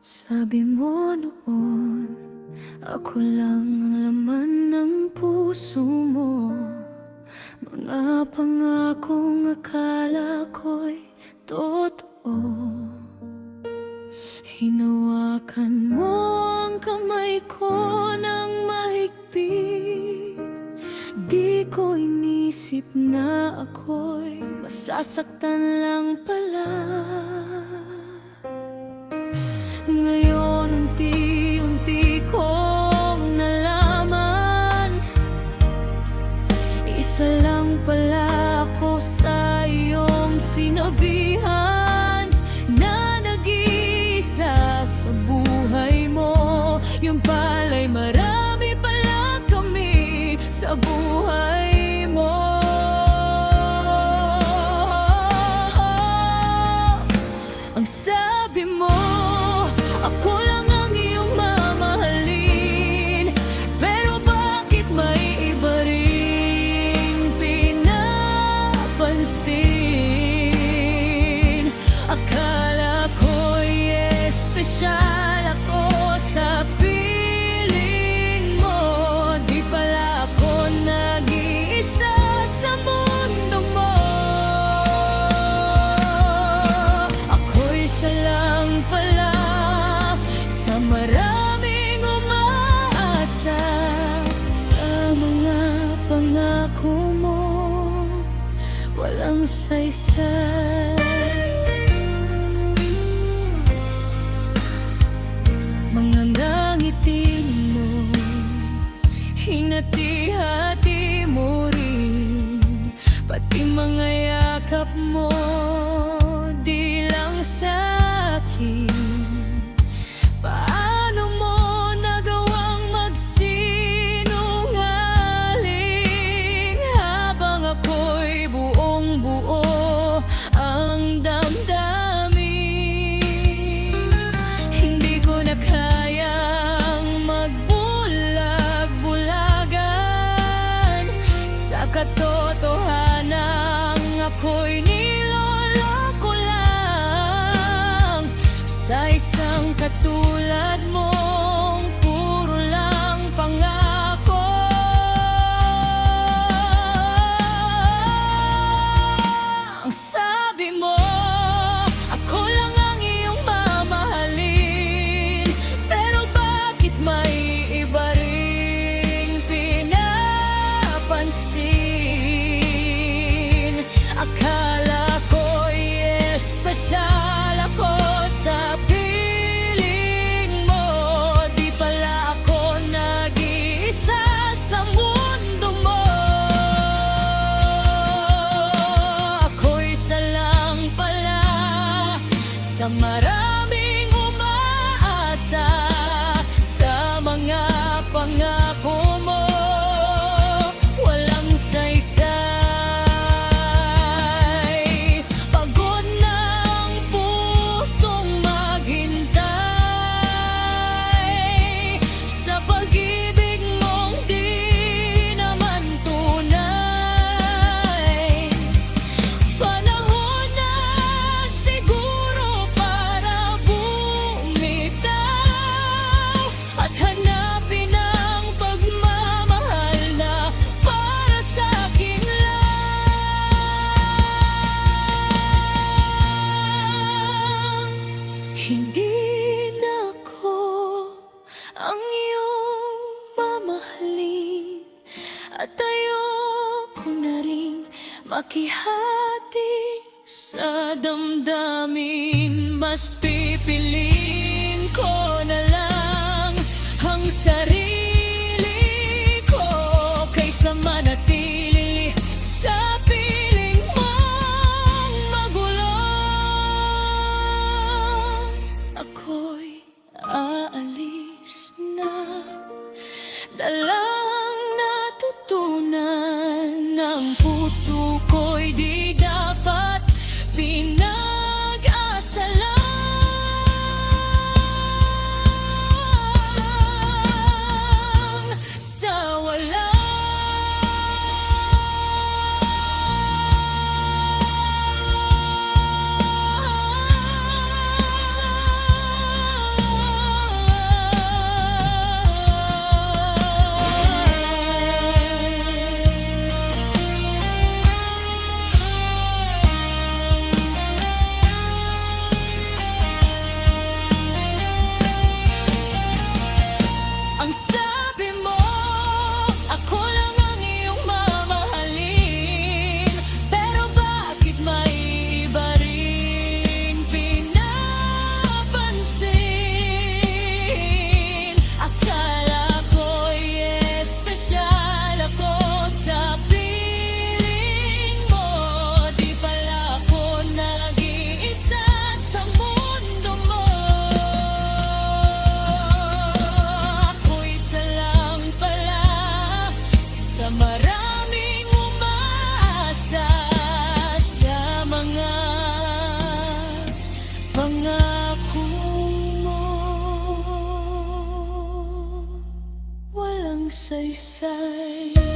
Sabi mo noon, ako lang ang laman ng puso mo. Mga pangakong akala ko'y totoo. Hinawakan mo ang kamay ko ng mahigpit. Di ko inisip na ako'y masasaktan lang pala. Ngayon unti-unti kong nalaman, isa lang pala ako sa iyong sinabihan, na nag-iisa sa buhay mo. Yung pala'y marami pala kami sa buhay mo. Ang sabi mo, ako lang ang iyong mamahalin, pero bakit may iba ring pinapansin? Akala ko'y espesyal ako sa piling mo. Di pala ako nag-iisa sa mundo mo. Ako'y isa lang pala sa maraming umaasa sa mga pangako mo, walang saysay. Mga nangitin mo, hinati-hati mo rin, pati mga yakap mo, di lang sa'kin. Paano mo nagawang magsinungaling habang ako'y buong-buo ang damdamin? Hindi ko na kayang magbulag-bulagan sa katotohanan. Ako'y niloloko lang sa isang katulad mong puro lang pangako. Ang sabi mo, ako lang ang iyong mamahalin, pero bakit may iba ring pinapansin? Akala ko'y espesyal ako sa piling mo. Di pala ako nag-iisa sa mundo mo. Ako'y isa lang pala sa maraming umaasa sa mga pangako mo, walang saysay. Pagod na ang pusong maghintay sa pag-ibig mong di naman tunay. Panahon na siguro para bumitaw at hanapin ang pagmamahal na para sa'kin lang. Hindi na ako ang iyong mamahalin, at ayoko na ring makihati sa damdamin. Mas pipiliin ko na lang ang sarili ko kaysa manatili sa piling mong magulo. Ako'y aalis na, dalang natutunan ng puso ko'y di dapat pinag-asalang sa walang saysay.